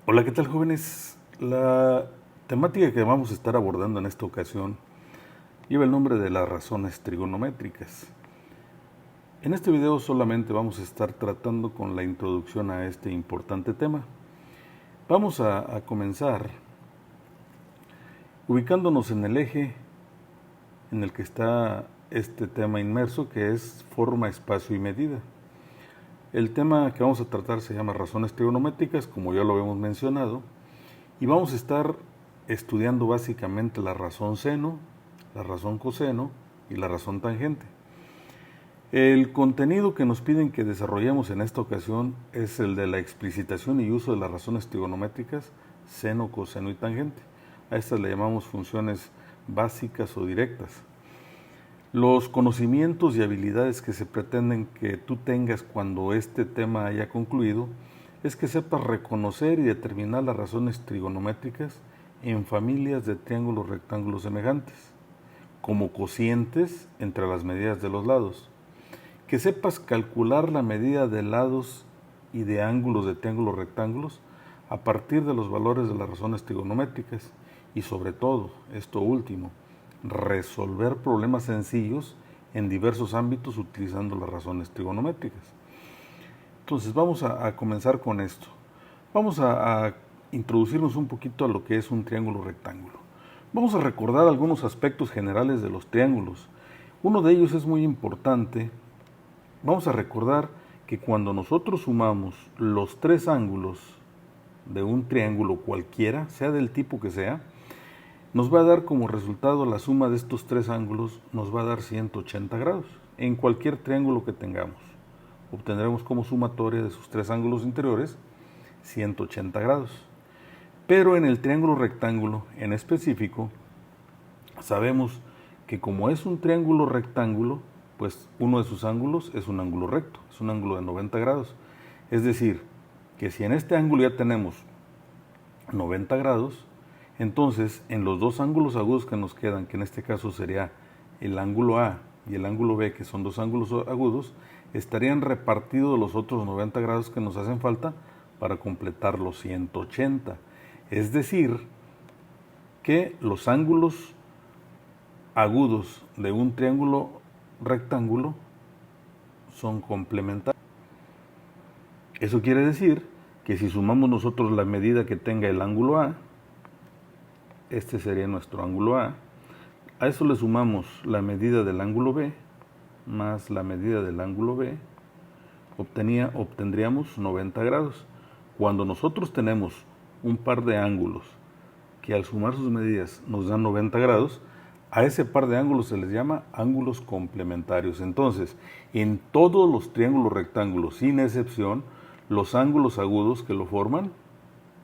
Hola, ¿qué tal, jóvenes? La temática que vamos a estar abordando en esta ocasión lleva el nombre de las razones trigonométricas. En este video solamente vamos a estar tratando con la introducción a este importante tema. Vamos a comenzar ubicándonos en el eje en el que está este tema inmerso, que es forma, espacio y medida. El tema que vamos a tratar se llama razones trigonométricas, como ya lo habíamos mencionado, y vamos a estar estudiando básicamente la razón seno, la razón coseno y la razón tangente. El contenido que nos piden que desarrollemos en esta ocasión es el de la explicitación y uso de las razones trigonométricas seno, coseno y tangente. A estas le llamamos funciones básicas o directas. Los conocimientos y habilidades que se pretenden que tú tengas cuando este tema haya concluido es que sepas reconocer y determinar las razones trigonométricas en familias de triángulos rectángulos semejantes, como cocientes entre las medidas de los lados, que sepas calcular la medida de lados y de ángulos de triángulos rectángulos a partir de los valores de las razones trigonométricas y sobre todo, esto último, resolver problemas sencillos en diversos ámbitos utilizando las razones trigonométricas. Entonces vamos a comenzar con esto. Vamos a introducirnos un poquito a lo que es un triángulo rectángulo. Vamos a recordar algunos aspectos generales de los triángulos. Uno de ellos es muy importante. Vamos a recordar que cuando nosotros sumamos los tres ángulos de un triángulo cualquiera, sea del tipo que sea, nos va a dar como resultado la suma de estos tres ángulos, nos va a dar 180 grados en cualquier triángulo que tengamos. Obtendremos como sumatoria de sus tres ángulos interiores 180 grados. Pero en el triángulo rectángulo en específico, sabemos que como es un triángulo rectángulo, pues uno de sus ángulos es un ángulo recto, es un ángulo de 90 grados. Es decir, que si en este ángulo ya tenemos 90 grados, entonces en los dos ángulos agudos que nos quedan, que en este caso sería el ángulo A y el ángulo B, que son dos ángulos agudos, estarían repartidos los otros 90 grados que nos hacen falta para completar los 180. Es decir, que los ángulos agudos de un triángulo rectángulo son complementarios. Eso quiere decir que si sumamos nosotros la medida que tenga el ángulo A, este sería nuestro ángulo A eso le sumamos la medida del ángulo B más la medida del ángulo B, obtendríamos 90 grados. Cuando nosotros tenemos un par de ángulos que al sumar sus medidas nos dan 90 grados, a ese par de ángulos se les llama ángulos complementarios. Entonces, en todos los triángulos rectángulos, sin excepción, los ángulos agudos que lo forman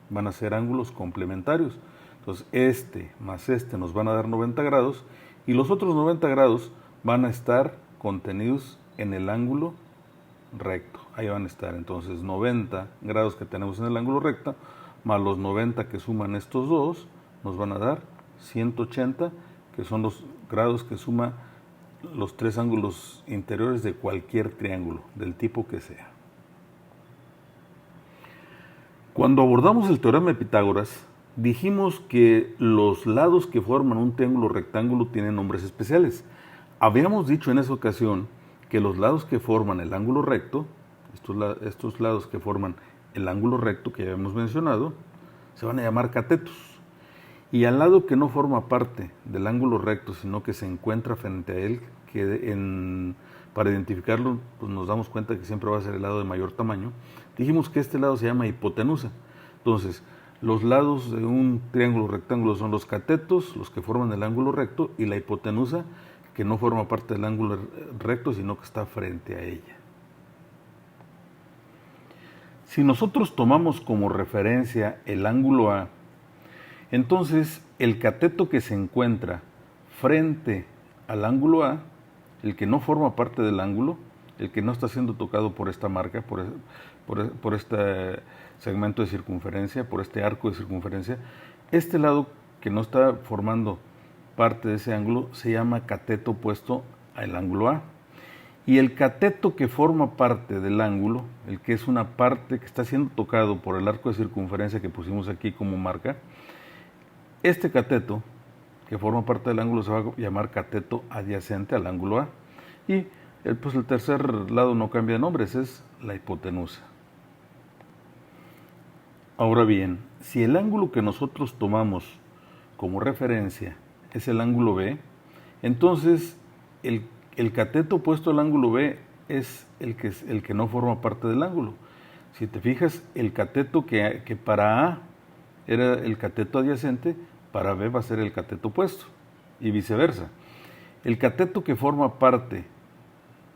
van a ser ángulos complementarios. Entonces, este más este nos van a dar 90 grados y los otros 90 grados van a estar contenidos en el ángulo recto. Ahí van a estar entonces 90 grados que tenemos en el ángulo recto, más los 90 que suman estos dos, nos van a dar 180, que son los grados que suma los tres ángulos interiores de cualquier triángulo, del tipo que sea. Cuando abordamos el teorema de Pitágoras, dijimos que los lados que forman un triángulo rectángulo tienen nombres especiales. Habíamos dicho en esa ocasión que los lados que forman el ángulo recto, estos lados que forman el ángulo recto que ya hemos mencionado, se van a llamar catetos. Y al lado que no forma parte del ángulo recto, sino que se encuentra frente a él, para identificarlo, pues nos damos cuenta que siempre va a ser el lado de mayor tamaño. Dijimos que este lado se llama hipotenusa. Entonces, los lados de un triángulo rectángulo son los catetos, los que forman el ángulo recto, y la hipotenusa, que no forma parte del ángulo recto, sino que está frente a ella. Si nosotros tomamos como referencia el ángulo A, entonces el cateto que se encuentra frente al ángulo A, el que no forma parte del ángulo, el que no está siendo tocado por esta marca, por este segmento de circunferencia, por este arco de circunferencia, este lado que no está formando parte de ese ángulo se llama cateto opuesto al ángulo A. Y el cateto que forma parte del ángulo, el que es una parte que está siendo tocado por el arco de circunferencia que pusimos aquí como marca, este cateto que forma parte del ángulo se va a llamar cateto adyacente al ángulo A. Y pues el tercer lado no cambia de nombres, es la hipotenusa. Ahora bien, si el ángulo que nosotros tomamos como referencia es el ángulo B, entonces el cateto opuesto al ángulo B es el que no forma parte del ángulo. Si te fijas, el cateto que para A era el cateto adyacente, para B va a ser el cateto opuesto y viceversa. El cateto que forma parte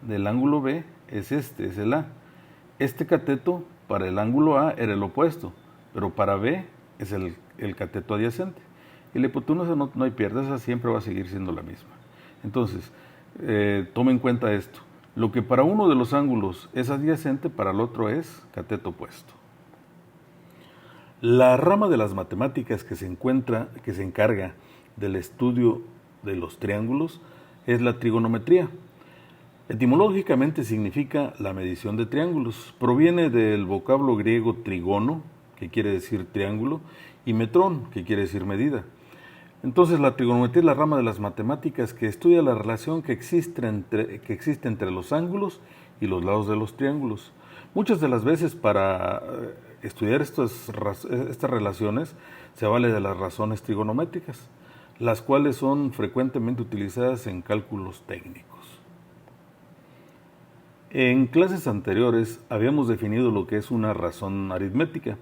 del ángulo B es es el A. Este cateto para el ángulo A era el opuesto, pero para B es el cateto adyacente. Y la hipotenusa no hay pierde, esa siempre va a seguir siendo la misma. Entonces, toma en cuenta esto. Lo que para uno de los ángulos es adyacente, para el otro es cateto opuesto. La rama de las matemáticas que se encarga del estudio de los triángulos es la trigonometría. Etimológicamente significa la medición de triángulos. Proviene del vocablo griego trigono, que quiere decir triángulo, y metrón, que quiere decir medida. Entonces la trigonometría es la rama de las matemáticas que estudia la relación que existe entre los ángulos y los lados de los triángulos. Muchas de las veces para estudiar estas relaciones se vale de las razones trigonométricas, las cuales son frecuentemente utilizadas en cálculos técnicos. En clases anteriores habíamos definido lo que es una razón aritmética.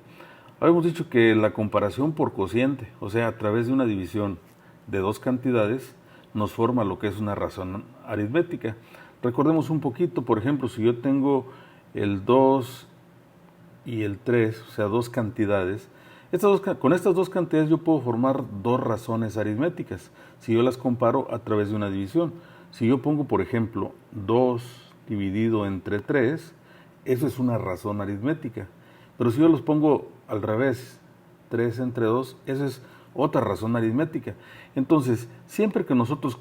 Habíamos dicho que la comparación por cociente, o sea, a través de una división de dos cantidades, nos forma lo que es una razón aritmética. Recordemos un poquito, por ejemplo, si yo tengo el 2 y el 3, o sea, dos cantidades, con estas dos cantidades yo puedo formar dos razones aritméticas, si yo las comparo a través de una división. Si yo pongo, por ejemplo, 2 dividido entre 3, eso es una razón aritmética. Pero si yo los pongo al revés, 3 entre 2, esa es otra razón aritmética. Entonces, siempre que nosotros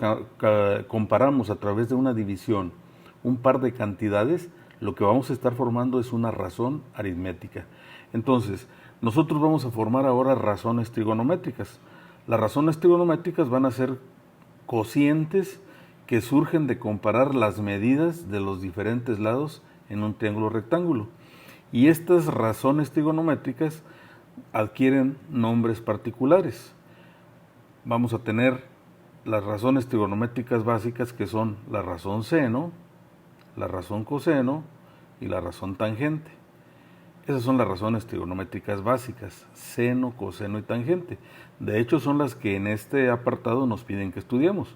comparamos a través de una división un par de cantidades, lo que vamos a estar formando es una razón aritmética. Entonces, nosotros vamos a formar ahora razones trigonométricas. Las razones trigonométricas van a ser cocientes que surgen de comparar las medidas de los diferentes lados en un triángulo rectángulo. Y estas razones trigonométricas adquieren nombres particulares. Vamos a tener las razones trigonométricas básicas, que son la razón seno, la razón coseno y la razón tangente. Esas son las razones trigonométricas básicas, seno, coseno y tangente. De hecho, son las que en este apartado nos piden que estudiemos.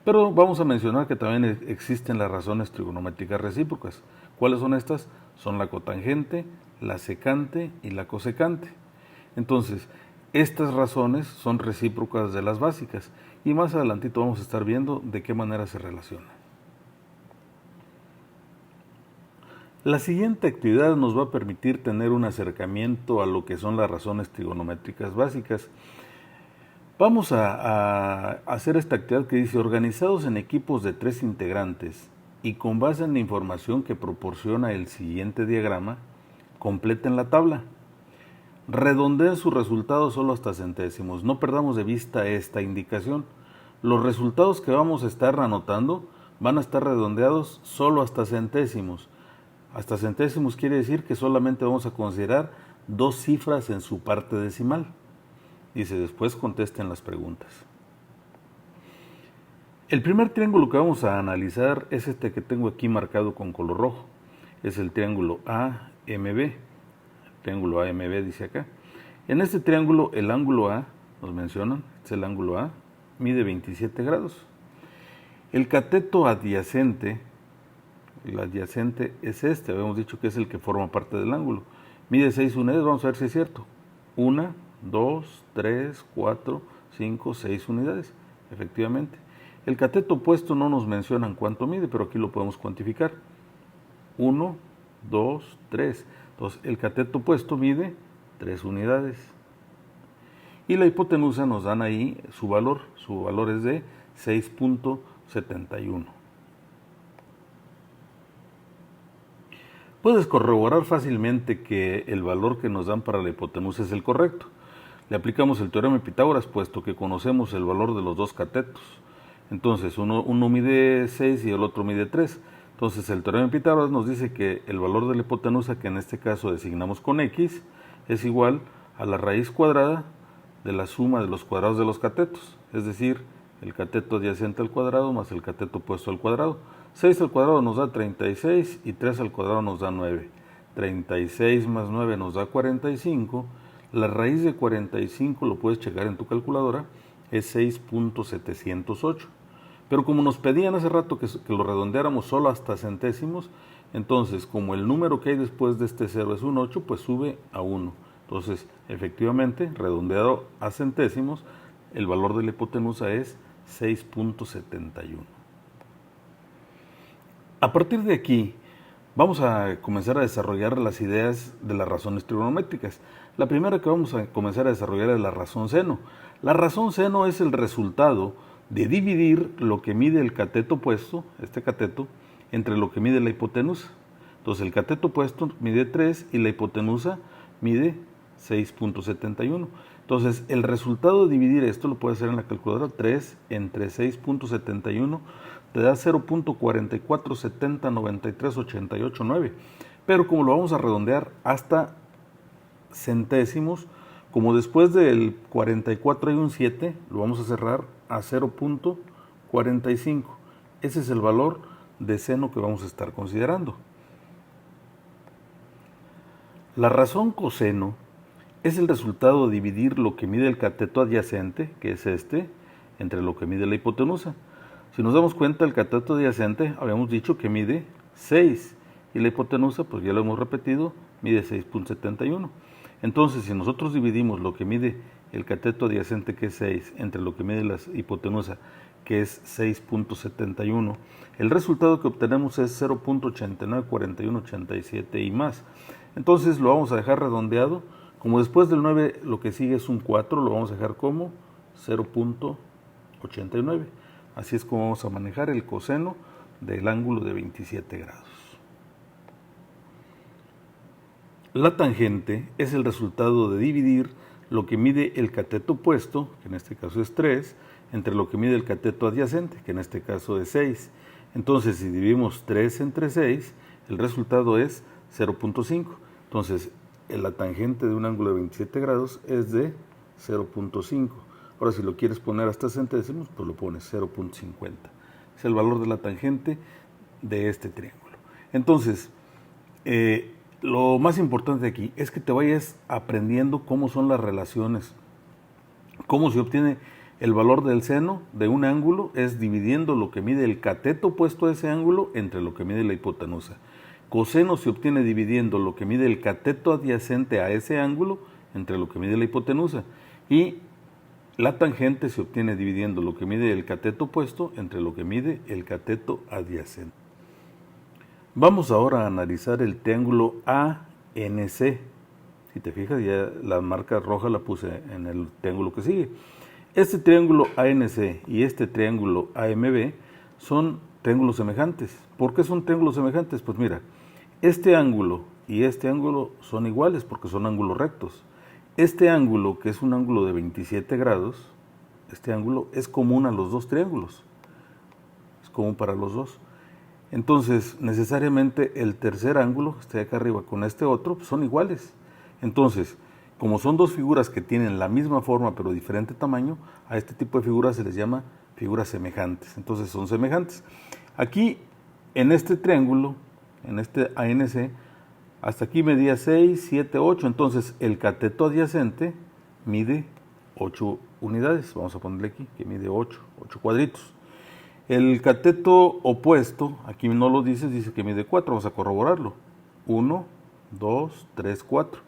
Pero vamos a mencionar que también existen las razones trigonométricas recíprocas. ¿Cuáles son estas? Son la cotangente, la secante y la cosecante. Entonces, estas razones son recíprocas de las básicas y más adelantito vamos a estar viendo de qué manera se relacionan. La siguiente actividad nos va a permitir tener un acercamiento a lo que son las razones trigonométricas básicas. Vamos a hacer esta actividad que dice: organizados en equipos de 3 integrantes y con base en la información que proporciona el siguiente diagrama, completen la tabla. Redondeen sus resultados solo hasta centésimos. No perdamos de vista esta indicación. Los resultados que vamos a estar anotando van a estar redondeados solo hasta centésimos. Hasta centésimos quiere decir que solamente vamos a considerar 2 cifras en su parte decimal. Dice, después contesten las preguntas. El primer triángulo que vamos a analizar es este que tengo aquí marcado con color rojo. Es el triángulo AMB. El triángulo AMB dice acá. En este triángulo el ángulo A, nos mencionan, es el ángulo A, mide 27 grados. El cateto adyacente, el adyacente es este, habíamos dicho que es el que forma parte del ángulo. Mide 6 unidades, vamos a ver si es cierto. 1, 2, 3, 4, 5, 6 unidades, efectivamente. El cateto opuesto no nos mencionan cuánto mide, pero aquí lo podemos cuantificar. 1, 2, 3. Entonces, el cateto opuesto mide 3 unidades. Y la hipotenusa nos dan ahí su valor es de 6.71. puedes corroborar fácilmente que el valor que nos dan para la hipotenusa es el correcto. Le aplicamos el teorema de Pitágoras, puesto que conocemos el valor de los dos catetos. Entonces, uno mide 6 y el otro mide 3. Entonces, el teorema de Pitágoras nos dice que el valor de la hipotenusa, que en este caso designamos con x, es igual a la raíz cuadrada de la suma de los cuadrados de los catetos, es decir, el cateto adyacente al cuadrado más el cateto opuesto al cuadrado. 6 al cuadrado nos da 36 y 3 al cuadrado nos da 9. 36 más 9 nos da 45. La raíz de 45, lo puedes checar en tu calculadora, es 6.708. Pero como nos pedían hace rato que lo redondeáramos solo hasta centésimos, entonces como el número que hay después de este 0 es un 8, pues sube a 1. Entonces, efectivamente, redondeado a centésimos, el valor de la hipotenusa es 6.71. A partir de aquí, vamos a comenzar a desarrollar las ideas de las razones trigonométricas. La primera que vamos a comenzar a desarrollar es la razón seno. La razón seno es el resultado de dividir lo que mide el cateto opuesto, este cateto, entre lo que mide la hipotenusa. Entonces, el cateto opuesto mide 3 y la hipotenusa mide 6.71. Entonces, el resultado de dividir esto lo puedes hacer en la calculadora. 3 entre 6.71 te da 0.44709388.9. Pero como lo vamos a redondear hasta centésimos, como después del 44 hay un 7, lo vamos a cerrar a 0.45. Ese es el valor de seno que vamos a estar considerando. La razón coseno es el resultado de dividir lo que mide el cateto adyacente, que es este, entre lo que mide la hipotenusa. Si nos damos cuenta, el cateto adyacente habíamos dicho que mide 6 y la hipotenusa, pues ya lo hemos repetido, mide 6.71. Entonces, si nosotros dividimos lo que mide el cateto adyacente, que es 6, entre lo que mide la hipotenusa, que es 6.71, el resultado que obtenemos es 0.894187 y más. Entonces lo vamos a dejar redondeado. Como después del 9 lo que sigue es un 4, lo vamos a dejar como 0.89. Así es como vamos a manejar el coseno del ángulo de 27 grados. La tangente es el resultado de dividir lo que mide el cateto opuesto, que en este caso es 3, entre lo que mide el cateto adyacente, que en este caso es 6. Entonces, si dividimos 3 entre 6, el resultado es 0.5. Entonces, la tangente de un ángulo de 27 grados es de 0.5. Ahora, si lo quieres poner hasta centésimos, pues lo pones 0.50. Es el valor de la tangente de este triángulo. Entonces, lo más importante aquí es que te vayas aprendiendo cómo son las relaciones, cómo se obtiene el valor del seno de un ángulo, es dividiendo lo que mide el cateto opuesto a ese ángulo entre lo que mide la hipotenusa. Coseno se obtiene dividiendo lo que mide el cateto adyacente a ese ángulo entre lo que mide la hipotenusa. Y la tangente se obtiene dividiendo lo que mide el cateto opuesto entre lo que mide el cateto adyacente. Vamos ahora a analizar el triángulo ANC. Si te fijas, ya la marca roja la puse en el triángulo que sigue. Este triángulo ANC y este triángulo AMB son triángulos semejantes. ¿Por qué son triángulos semejantes? Pues mira, este ángulo y este ángulo son iguales porque son ángulos rectos. Este ángulo, que es un ángulo de 27 grados, este ángulo es común a los dos triángulos. Es común para los dos. Entonces, necesariamente el tercer ángulo, que está acá arriba con este otro, pues son iguales. Entonces, como son dos figuras que tienen la misma forma pero diferente tamaño, a este tipo de figuras se les llama figuras semejantes. Entonces, son semejantes. Aquí, en este triángulo, en este ANC, hasta aquí medía 6, 7, 8. Entonces, el cateto adyacente mide 8 unidades. Vamos a ponerle aquí que mide 8 cuadritos. El cateto opuesto, aquí no lo dice que mide 4. Vamos a corroborarlo. 1, 2, 3, 4.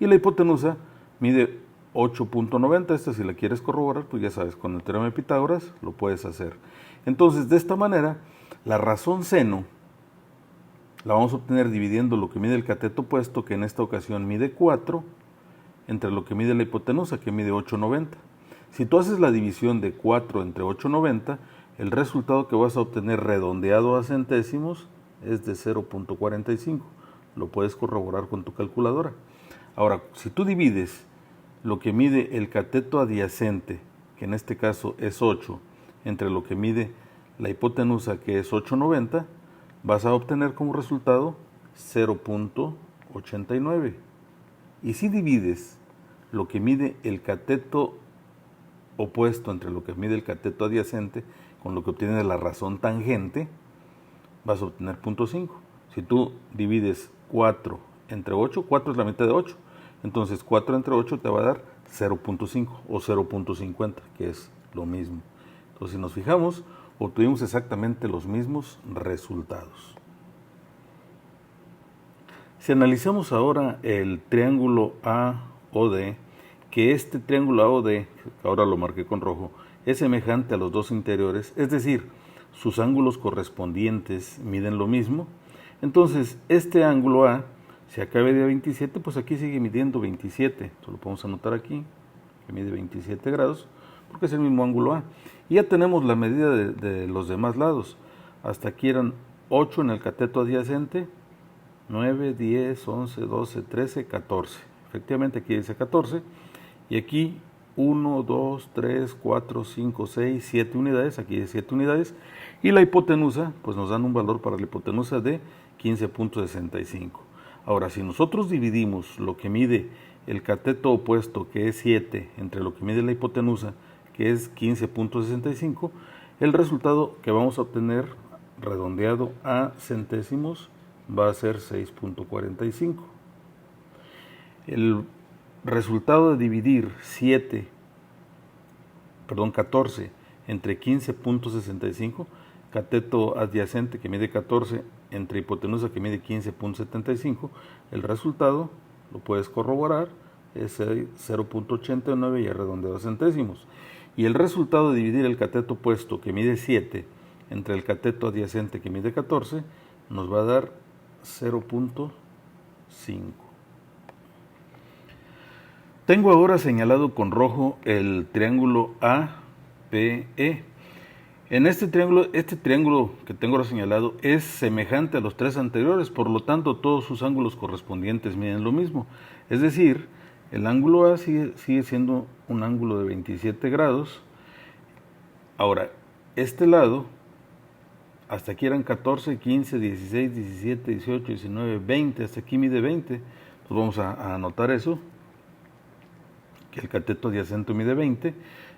Y la hipotenusa mide 8.90. Esta, si la quieres corroborar, pues ya sabes, con el teorema de Pitágoras lo puedes hacer. Entonces, de esta manera, la razón seno la vamos a obtener dividiendo lo que mide el cateto opuesto, que en esta ocasión mide 4, entre lo que mide la hipotenusa, que mide 8.90. Si tú haces la división de 4 entre 8.90, el resultado que vas a obtener redondeado a centésimos es de 0.45. lo puedes corroborar con tu calculadora. Ahora, si tú divides lo que mide el cateto adyacente, que en este caso es 8, entre lo que mide la hipotenusa, que es 8,90, vas a obtener como resultado 0,89. Y si divides lo que mide el cateto opuesto entre lo que mide el cateto adyacente con lo que obtienes la razón tangente, vas a obtener 0,5. Si tú divides 4 entre 8, 4 es la mitad de 8. Entonces 4 entre 8 te va a dar 0,5 o 0,50, que es lo mismo. Entonces si nos fijamos, obtuvimos exactamente los mismos resultados. Si analizamos ahora el triángulo AOD, que este triángulo AOD, que ahora lo marqué con rojo, es semejante a los dos interiores, es decir, sus ángulos correspondientes miden lo mismo, entonces este ángulo A, si acá medía 27, pues aquí sigue midiendo 27, esto lo podemos anotar aquí, que mide 27 grados, porque es el mismo ángulo A. Y ya tenemos la medida de los demás lados, hasta aquí eran 8 en el cateto adyacente, 9, 10, 11, 12, 13, 14. Efectivamente aquí dice 14. Y aquí 1, 2, 3, 4, 5, 6, 7 unidades. Aquí dice 7 unidades. Y la hipotenusa, pues nos dan un valor para la hipotenusa de 15,65. Ahora, si nosotros dividimos lo que mide el cateto opuesto, que es 7, entre lo que mide la hipotenusa, que es 15,65, el resultado que vamos a obtener, redondeado a centésimos, va a ser 6,45. El resultado de dividir 14 entre 15,65, cateto adyacente que mide 14 entre hipotenusa que mide 15,75, el resultado lo puedes corroborar, es 0,89 y redondeado a centésimos. Y el resultado de dividir el cateto opuesto que mide 7 entre el cateto adyacente que mide 14 nos va a dar 0,5. Tengo ahora señalado con rojo el triángulo APE. En este triángulo que tengo ahora señalado es semejante a los tres anteriores, por lo tanto todos sus ángulos correspondientes miden lo mismo. Es decir, el ángulo A sigue siendo un ángulo de 27 grados. Ahora, este lado, hasta aquí eran 14, 15, 16, 17, 18, 19, 20, hasta aquí mide 20. Pues vamos a anotar eso, que el cateto adyacente mide 20,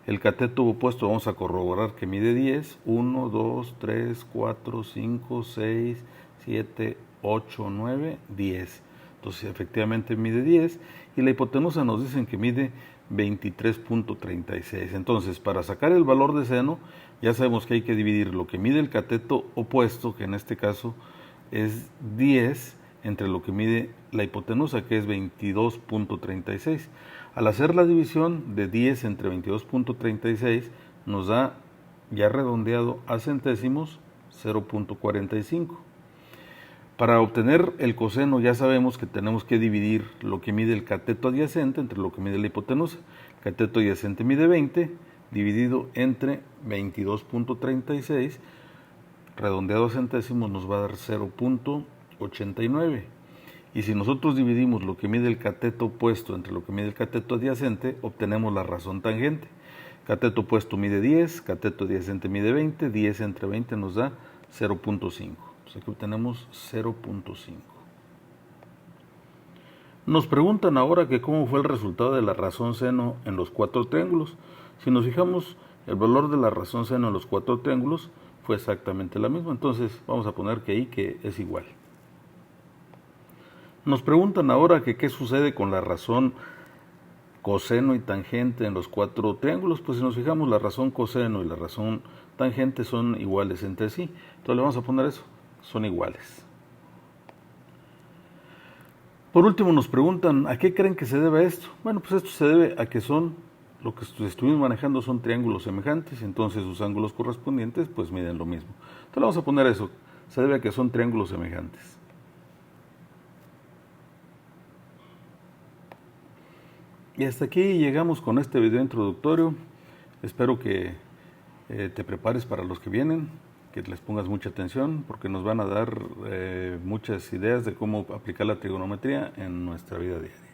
el cateto opuesto vamos a corroborar que mide 10, 1, 2, 3, 4, 5, 6, 7, 8, 9, 10. Entonces efectivamente mide 10 y la hipotenusa nos dicen que mide 23,36. Entonces para sacar el valor de seno ya sabemos que hay que dividir lo que mide el cateto opuesto, que en este caso es 10, entre lo que mide la hipotenusa, que es 22,36. Al hacer la división de 10 entre 22,36 nos da, ya redondeado a centésimos, 0,45. Para obtener el coseno ya sabemos que tenemos que dividir lo que mide el cateto adyacente entre lo que mide la hipotenusa. El cateto adyacente mide 20, dividido entre 22,36, redondeado a centésimos nos va a dar 0,89. Y si nosotros dividimos lo que mide el cateto opuesto entre lo que mide el cateto adyacente, obtenemos la razón tangente. Cateto opuesto mide 10, cateto adyacente mide 20, 10 entre 20 nos da 0,5. Entonces aquí obtenemos 0,5. Nos preguntan ahora que cómo fue el resultado de la razón seno en los cuatro triángulos. Si nos fijamos, el valor de la razón seno en los cuatro triángulos fue exactamente la misma. Entonces vamos a poner que ahí que es igual. Nos preguntan ahora que qué sucede con la razón coseno y tangente en los cuatro triángulos. Pues si nos fijamos, la razón coseno y la razón tangente son iguales entre sí. Entonces le vamos a poner eso, son iguales. Por último nos preguntan, ¿a qué creen que se debe esto? Bueno, pues esto se debe a que lo que estuvimos manejando son triángulos semejantes, entonces sus ángulos correspondientes pues miden lo mismo. Entonces le vamos a poner eso, se debe a que son triángulos semejantes. Y hasta aquí llegamos con este video introductorio. Espero que te prepares para los que vienen, que les pongas mucha atención porque nos van a dar muchas ideas de cómo aplicar la trigonometría en nuestra vida diaria.